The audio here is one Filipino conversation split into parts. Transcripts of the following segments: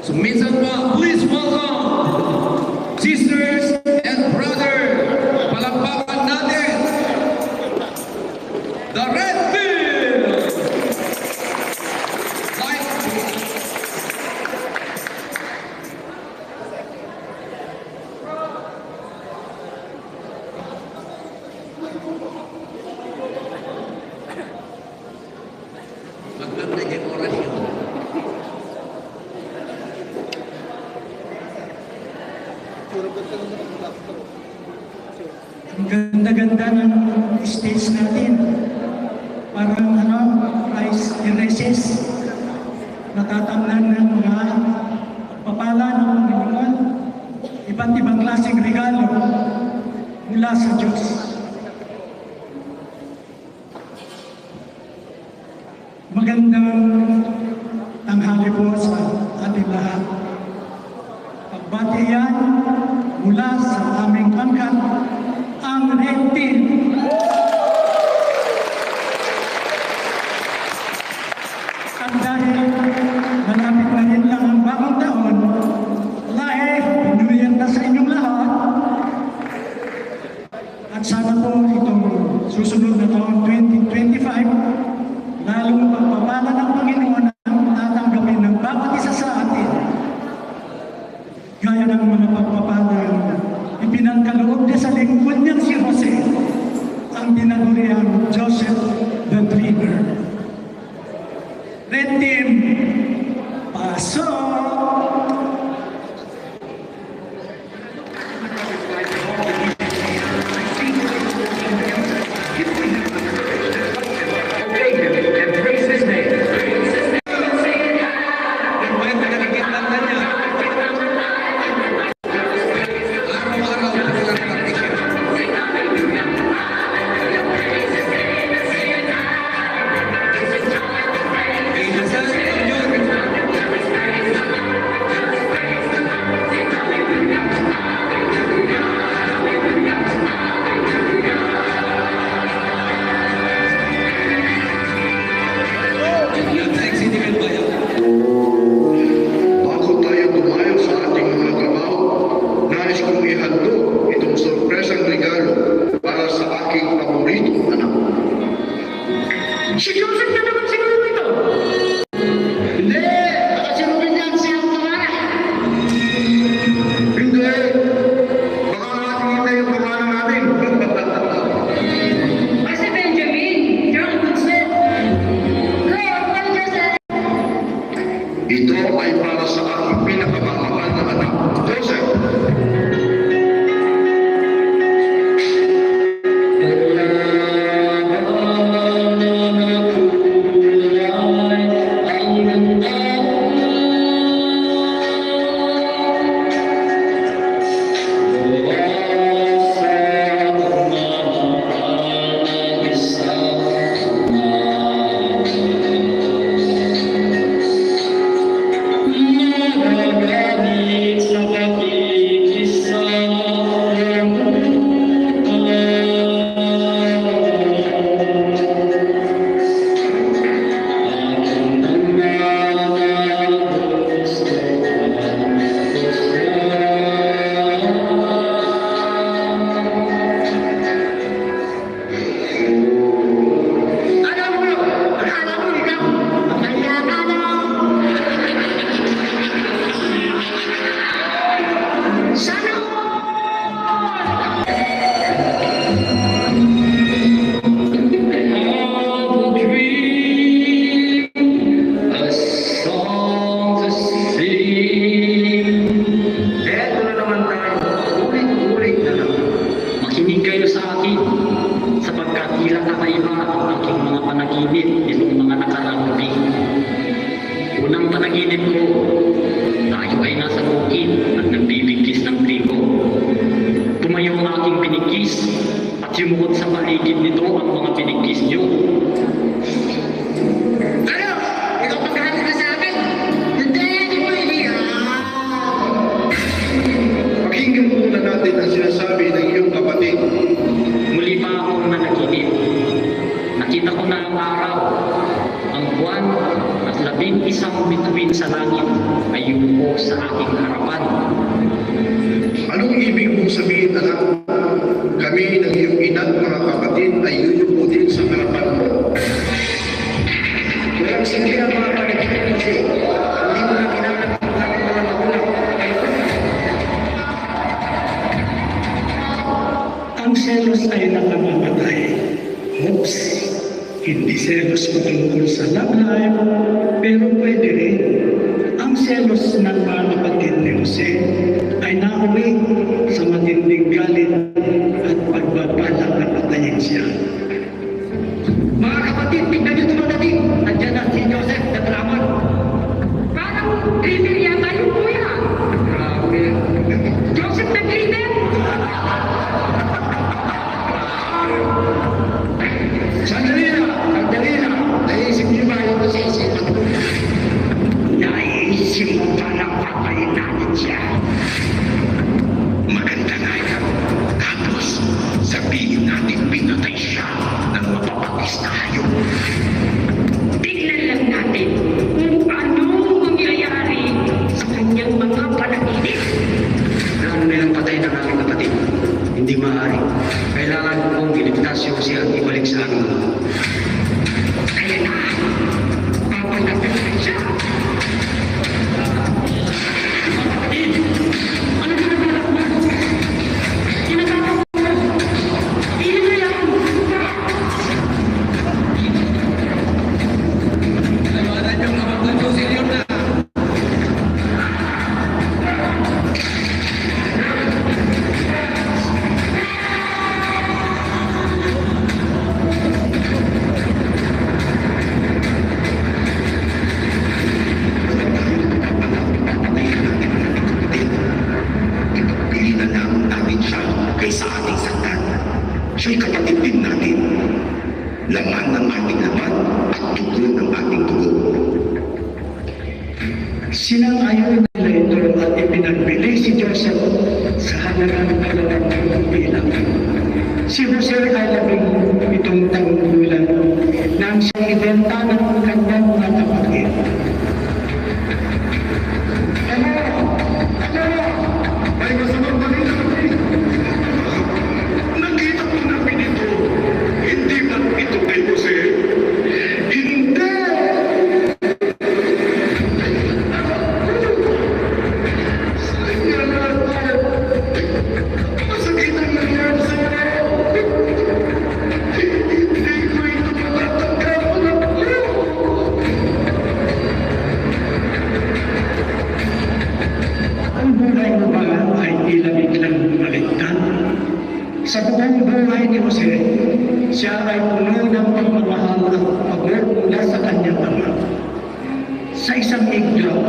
So minsan pa, please welcome sisters and brothers. Palakpakan natin the Red Team! Light. Maganda yung orasyon. Ang ganda-ganda ng stage natin. Parang rice terraces. Natatamnan ng mga pagpapala ng Panginoon. Iba't ibang klaseng regalo mula sa Diyos. Magandang tanghali po sa ating lahat. Pagbati yan mula sa aming pangkat, ang Red Team. At dahil malapit na rin lang ang bagong taon, lahi, New Year na sa inyong lahat. At sana po itong susunod na taon 2025, lalong pagpapala ng Panginoon ang tatanggapin ng bawat isa sa atin. Gaya ng mga pagpapala ipinangkaloob niya sa lingkod niyang si Jose, ang tinaguriang Joseph the Dreamer. Red Team, pasok! Si Joseph na naman siguro ito. Hindi! Baka si Ruben yan siyang pangalan. Hindi! Baka nakakita yung pangalan natin. Ay, si Benjamin. You're a good set. Great, well, Joseph. Ito ay para sa aking pinakamamahal na anak, Joseph. Unang panaginip ko, tayo ay nasa bukid at nagbibigkis ng trigo. Tumayo ang aking binigkis at yumukot sa paligid nito ang mga binigkis niyo. Ano? Ikaw pagkakas ka sa akin? Hindi, hindi pwede yan. Pakinggan muna natin ang sinasabi ng iyong kapatid. Muli pa akong nanaginip. Nakita ko na ang araw, ang buwan at 11 bituin sa langit ay yumuko sa aking harapan. Anong ibig mong sabihin, anak? Kami ng iyong ina at mga kapatid ay yuyuko din sa harapan mo. Walang simple ang mga panaginip kasi hindi mo na ginagawa ang ating mga magulang. Ang selos ay nakamamatay. Oops! Hindi selos patungkol sa love life, pero pwede rin. Ang selos ng mga kapatid ni Jose ay nauwi sa matinding galit at pagbabalak na patayin siya. Mga kapatid, tignan niyo tumatating. Nandiyan na si Joseph na drama. Parang dreamer yata yung kuya. Grabe. Joseph the dreamer? Sandali na! Sandali na! Naisip niyo ba yung masisip? Naisip mo ba na patayin natin siya? Maganda nga yan. Tapos, sabihin natin pinatay siya ng mapapakis na hayop. Tignan lang natin kung anong mangyayari sa kanyang mga panaginip. Plano nilang patay ng aking kapatid. Hindi maaari. Kailangan kong iligtas yung siya at ibalik sa aking mga. Kaya na, papalagay siya. Kapatid, ano ginagawa mo? Ginagawa mo? Hindi na yan. Tawanan yung mga bago, senyor na. Pili na lang natin siya kaysa ating saktan. Siya'y kapatid din natin. Laman ng ating laman at dugo ng ating dugo. Sinang-ayon nila ito at ipinagbili si Joseph sa halagang dalawang bilang. Si Jose ay 17 taong gulang nang siya ibenta ng kanyang mga kapatid. Ay, masamang balita kami. Nakita ko namin ito. Hindi ba ito kay Jose? Hindi! Sayang natin. Masakit ang nangyari sa'yo. Hindi ko ito matatanggap. Anak ko. Ang buhay mo ba ay ilang-ilang bumaliktad? Sa buong buhay ni Jose, siya ay puno ng pagmamahal at pagod mula sa kanyang ama. Sa isang iglaw,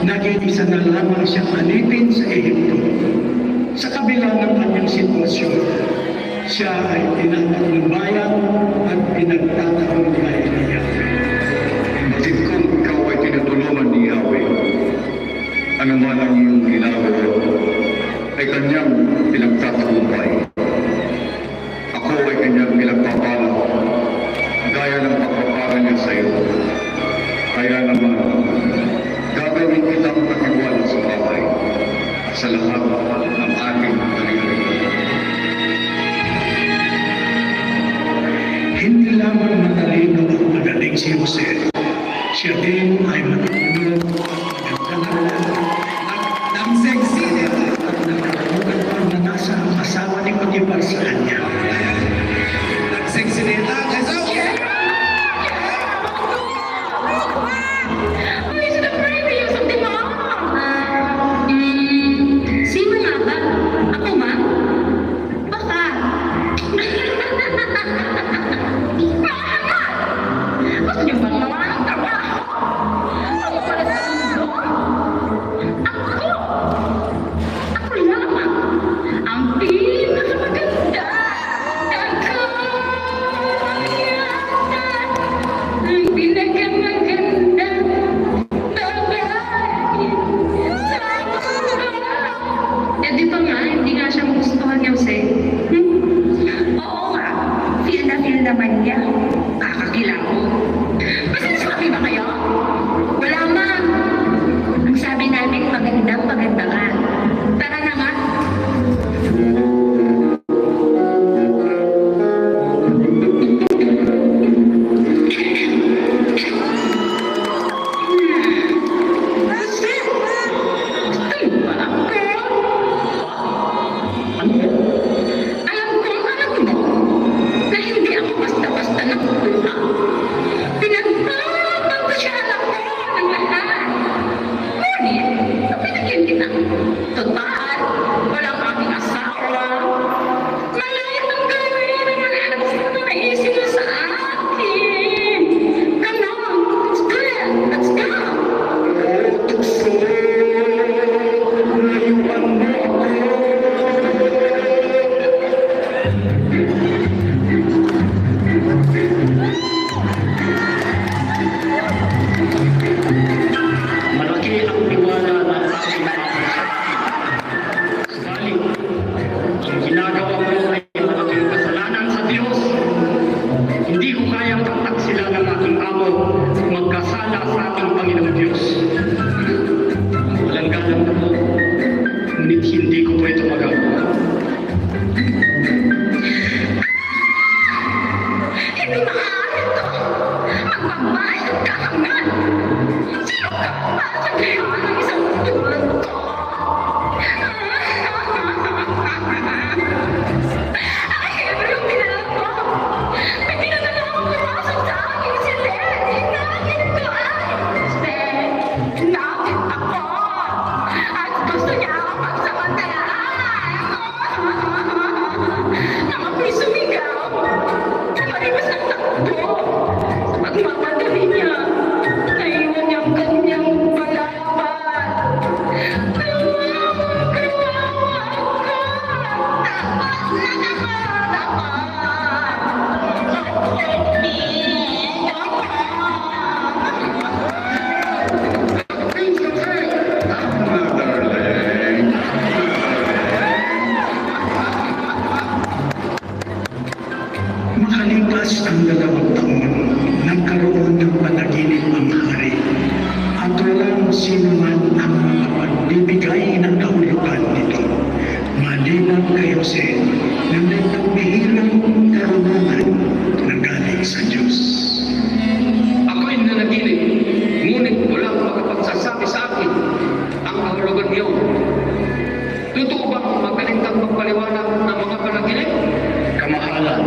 naging isa na lamang siyang alipin sa Ehipto. Sa kabila ng kanyang sitwasyon, siya ay pinagpatnubayan at pinagtatagumpay niya. Batid kong ikaw ay tinutulungan ni Yahweh. Ano man ang iyong ginagawa ay kanyang pinagtatagumpay. Ako ay kanyang pinagpapala gaya ng pagpapala niya sa iyo. Kaya naman, gagawin kitang natiwala sa bahay sa lahat ng ating pangyayari. Hindi lamang matalino at magaling si Jose, siya din ay matulog at nagdalaw Ng sexy niya. at nakakalugan pa na nasa ang asawa ni Potiphar sa kanya. Ng sexy nila. Kasaw! Ay, sa previous of the mom. Sino nga ba? Ako ma? Baka. Gusto niyo bang mawalan ng trabaho? Ang isang tulad ko. Ay, yung pinala ko. May pinadala akong pumasok sa aking silid. Hinagin ko ay. Nakit ako. At gusto niya ako pagsamantalaan. Nang ako'y sumigaw. Mariwas ng takbo. Sa pagmamadali niya. Naiwan niyang kanyang palaban. Kawawa ako. Takot na Tama, darling. Makalipas ang 2 taon, nagkaroon ng panaginip ang hari. At walang sino man ang makapagbibigay ng kahulugan nito. Maliban kay Jose na may pagbihirang karunungan na galing sa Diyos. Ako'y nanaginip, ngunit walang makapagsasabi sa akin ang kahulugan niyo. Totoo bang magaling kang magpaliwanag ng mga panaginip? Kamahalan,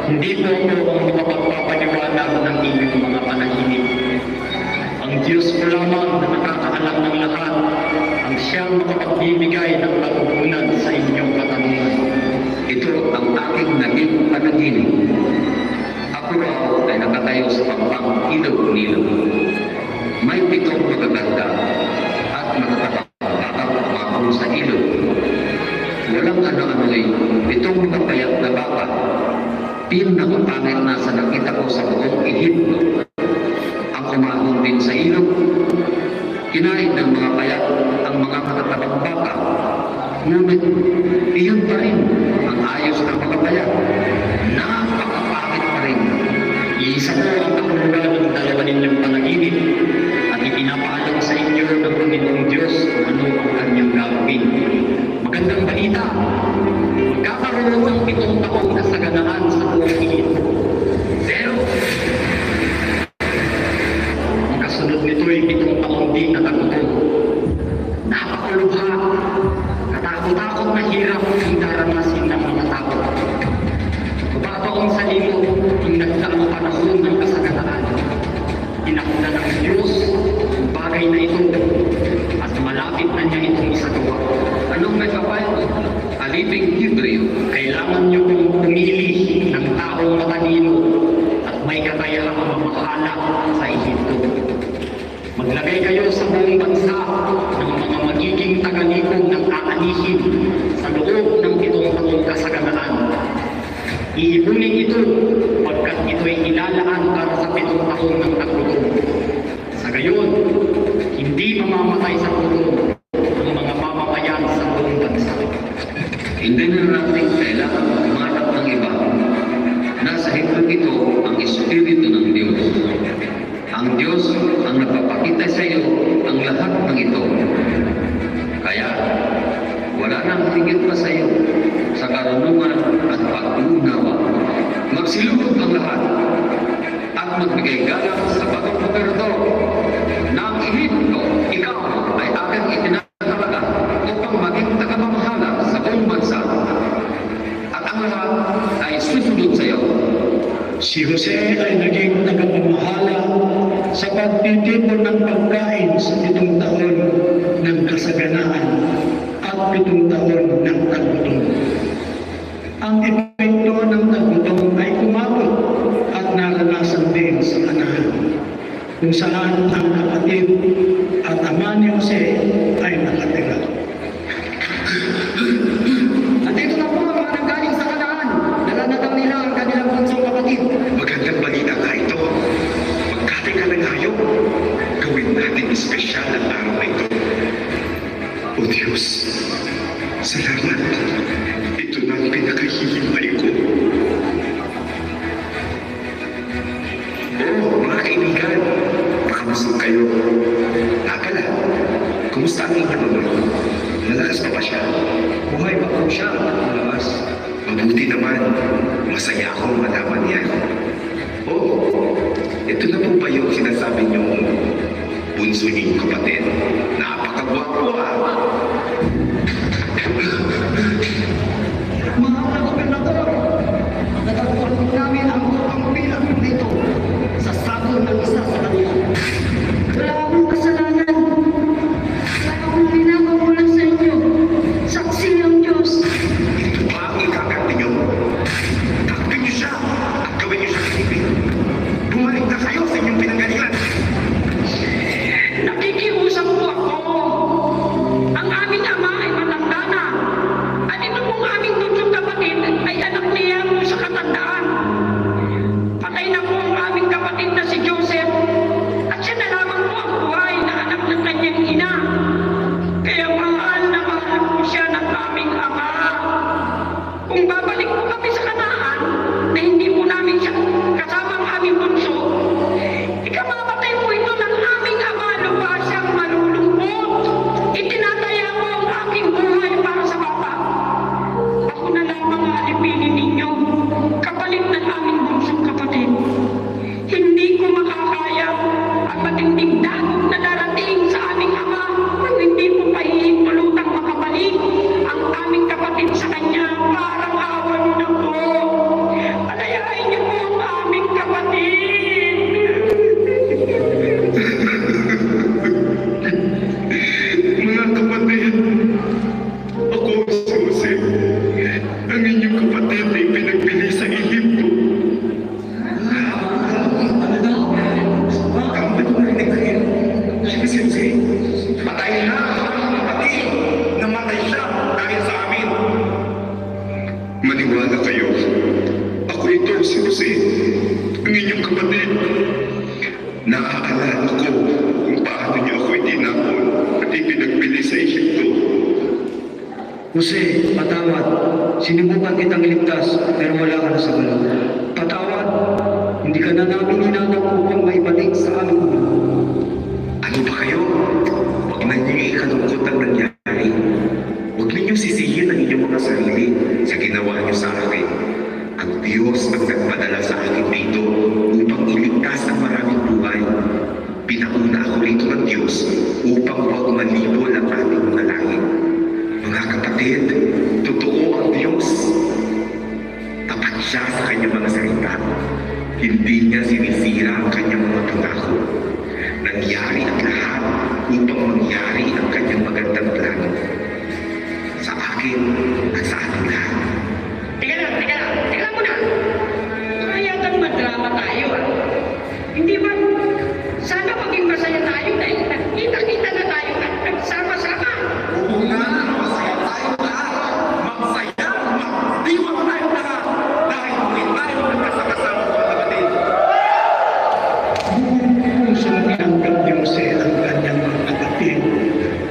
hindi po ako ang makapagpapaliwanag ng inyong mga panaginip. Ang Diyos po lamang na nakakaalam ng lahat ang siyang makapagbibigay ng patutunan sa inyong katanungan. Ito ang aking naging panaginip. Ako raw ay nakatayo sa pampang ilog-nilog. May 7 magaganda at nakakapagpapakap umahon sa ilog. Walang ano-ano'y 7 mga payat na baka. Pinakapangit na sa nakita ko sa buong Ehipto. Ang umahon din sa ilog. Kinain ng mga payat ang mga matatabang baka. Ngunit iyon pa rin ang ayos ng mga payat. Napakapangit pa rin. Iisa po ang kahulugan ng 2 ninyong panaginip at ipinapaalam sa inyo ng Panginoong Diyos kung ano ang kanyang gagawin. Magandang balita, magkakaroon ng 7 taong kasaganaan sa buong Ehipto. 0. Ang kasunod nito'y 7 taong di natagutom. Napakalubha, katakot-takot na hirap ang daranasin ng mga tao. Babaong sa limo ang nagdaang panahon ng kasaganaan. Tinakda ng Diyos ang bagay na ito at malapit na niya itong isagawa. Anong may kapal? Aliping Hebreo. Kailangan niyo kong pumili ng taong matalino at may kakayahang mamahala sa Ehipto. Maglagay kayo sa buong bansa ng mga magiging tagalikod ng aanihin sa loob ng 7 taong kasaganaan. Iibunin ito pagkat ito'y ilalaan para sa 7 taon ng taggutom. Sa gayon, hindi mamamatay sa gutom ang mga mamamayan sa buong bansa. Hindi na natin kailangan umanap ng iba. Nasa himnog ito ang Espiritu ng Diyos. Ang Diyos ang nagpapakita sa iyo ang lahat ng ito. Kaya, wala nang higit pa sa iyo sa karunungan at pag-uunawa. Magsilugod ang lahat at magbigay galang sa bagong gobernador na ang Ehipto, ikaw ay aking itinatalaga upang maging tagapamahala sa buong bansa. At ang lahat ay susunod sa iyo. Si Jose ay naging tagapamahala sa pagtitipon ng pagkain sa 7 taon ng kasaganaan at 7 taon ng taggutom. Ang epekto ng taggutom ay umabot at naranasan din sa Kanaan, kung saan ang kapatid at ama ni Jose ay nakatira. Nandito na po ang mga nanggaling sa Kanaan. Dala na daw nila ang kanilang bunsong kapatid. Magandang balita ka ito. Magkati ka ng hayop. Gawin natin espesyal ang araw na ito. O Diyos, salamat. Ito na ang pinakahihintay ko. Oh, mga kaibigan, makamusog kayo. Nakala, kumusta ang inyong lolo? Malakas pa ba siya? Buhay pa po siya at malakas. Mabuti naman. Masaya akong malaman yan. Oh, ito na po ba yung sinasabi niyong bunso niyong kapatid. Napakagwapo ah. Mahal na gobernador, natagpuan po namin ang upang bilang nito sa sako ng isa sa kanila. Wala akong kasalanan. Wala akong ginagawa mula sa inyo. Saksi ang Diyos. Ito ba ang ikaganti niyo? Takpin niyo siya at gawin niyo siya isipin. Bumalik na kayo sa inyong pinanggalingan. Nakikiusap po ako. Ang aming ama ay matanda na. At ito pong aming bunsong kapatid ay anak niya po sa katandaan. Patay na po ang aming kapatid na si Joseph. At siya na lamang po ang buhay na anak ng kanyang ina. Kaya mahal na mahal po siya ng aming ama. Kung babalik po kami sa Kanaan na hindi po namin siya kasama ang aming bunso, ikamamatay po ito ng aming ama, lupa siyang malulungkot. Itinataya ko ang aking buhay para sa bata. Ako na lamang ang alipinin ninyo, kapalit ng aming bunsong kapatid. Hindi ko makakaya ang matinding dagok na darating sa aming ama kung hindi po pahihintulutang makabalik ang aming kapatid sa kanya. Parang awa niyo na po. Palayain niyo po ang aming kapatid. Mga kapatid, ako si Jose. Ang inyong kapatid ay pinagbili sa Ehipto. Ano daw? Kapatid ko na kayo. Siyempre, patay na ang aming kapatid. Namatay siya dahil sa amin. Maniwala kayo. Ako ito si Jose, ang inyong kapatid. Naaalala ko kung paano niyo ako itinapon at ipinagbili sa Ehipto. Jose, patawad. Sinubukan kitang iligtas, pero wala ka na sa balon. Patawad. Hindi ka na namin hinanap upang maibalik sa aming ama. Ano ba kayo? Huwag na niyo ikalungkot ang nangyari. Huwag ninyong sisihin ang inyong mga sarili sa ginawa niyo sa akin. Ang Diyos ang nagpadala sa akin dito upang iligtas ang maraming buhay. Pinauna ako rito ng Diyos upang huwag malibol ang aming mga langit. Mga kapatid, totoo ang Diyos. Tapat siya sa kanyang mga salita. Hindi niya sinisira ang kanyang mga pangako. Nangyari ang lahat upang mangyari ang kanyang magandang plano. Sa akin at sa ating lahat. Teka lang muna. Kaya kang madrama tayo ah. Hindi ba? Sana maging masaya tayo dahil nagkita-kita na tayo at nagsama-sama. Oo nga, masaya tayo lahat. Magsaya, magdiwang tayo lahat. Dahil hindi tayo nagkasakasama mga kapatid. Kung sumatanggap ni Jose ang kanyang mga kapatid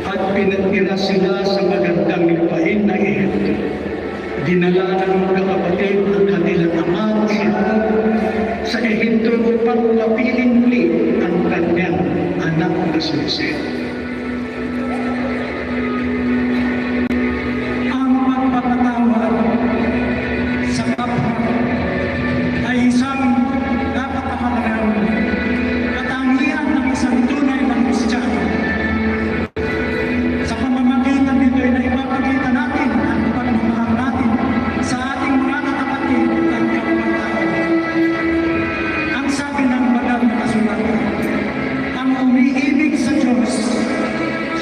at pinatira sila sa magandang lupain na Ehipto, dinala ng mga kapatid ang kanilang ama sa Ehipto upang mapiling muli ang kanyang anak na si Jose. Ang pagpapatawad sa kapwa ay isang napakahalagang katangian ng isang tunay na Kristiyano. Sa pamamagitan nito ay naipapakita natin ang pagmamahal natin sa ating mga kapatid at kapwa-tao. Ang sabi ng banal na kasulatan, ang umiibig sa Diyos,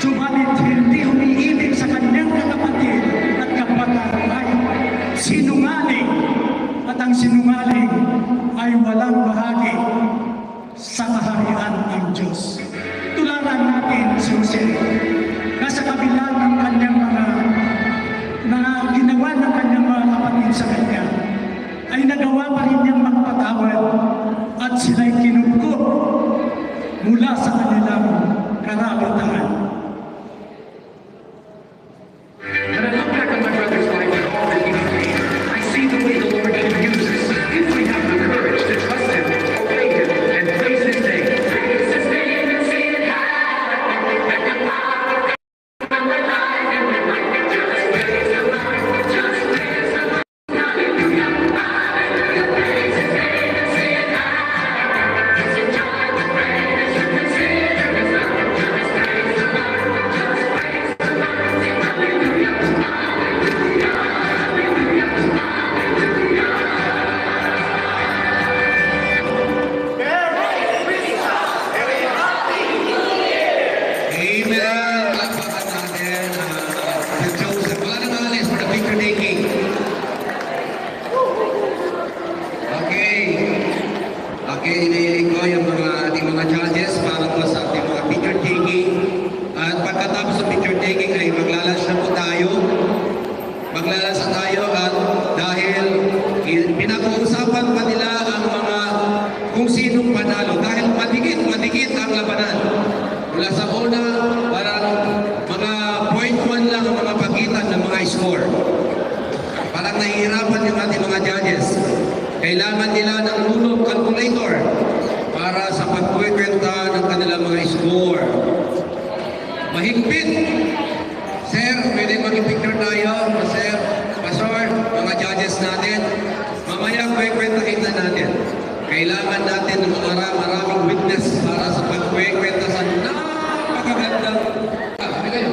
subalit hindi umiibig sa kanyang kapatid at kapwa-tao ay sinungaling, at ang sinungaling ay walang bahagi sa kaharian ng Diyos. Tularan natin si Jose na sa kabila ng kanyang mga na ginawa ng kanyang mga kapatid sa kanya, ay nagawa pa rin niyang magpatawad at sila'y kinupkup mula sa kanilang karakitaan. When I look back on my brother's life and all that he made, I see the way the Lord can use us if we have the courage to trust Him, obey Him, and praise His name. Praise His name and sing it high. Let the power of the light and the light just praise the Lord, just praise the Lord. Hallelujah, hallelujah, praise His name and sing it high. It's a joy to praise Him and sing it. pagkatapos ng picture taking ay maglalas na po tayo. Maglalas na tayo at dahil pinag-uusapan pa nila ang mga kung sinong panalo. Dahil madikit ang labanan. Mula sa una, parang mga 0.1 lang ang mga pagitan ng mga score. Parang nahihirapan yung ating mga judges. Kailangan nila ng lunok calculator para sa pagkukwenta ng kanilang mga score. Mahigpit. Sir, pwede mag-picture tayo. Sir, Pastor, mga judges natin. Mamaya kwentahin na natin. Kailangan natin ng maraming witness para sa pagkukwenta sa napakagandang... Hindi kayo.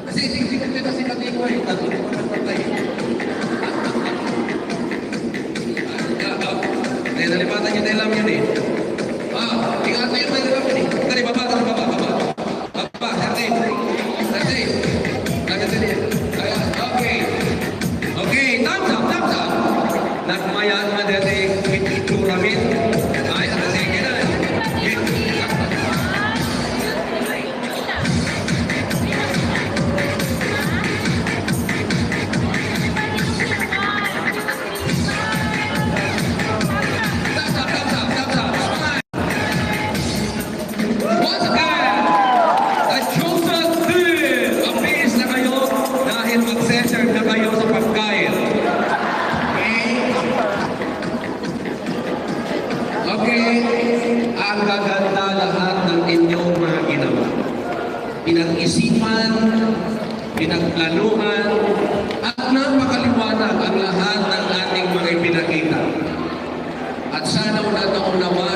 Kasi sikat ko eh. Nalipatan nyo na alam yun eh. Tingnan tayo na alam yun eh. Tari, baba. Baba, Sergey. Okay, thumbs up. Nagmayaan na dati ituramin. Ay, sige na. Once again, the chosen team. Mabilis na kayo dahil mag-session na kayo sa pagkain. Okay, ang gaganda lahat ng inyong mga ginawa. Pinag-isipan, pinagplanuhan, at napakaliwanag ang lahat ng ating mga ipinakita. At sana unat-unawa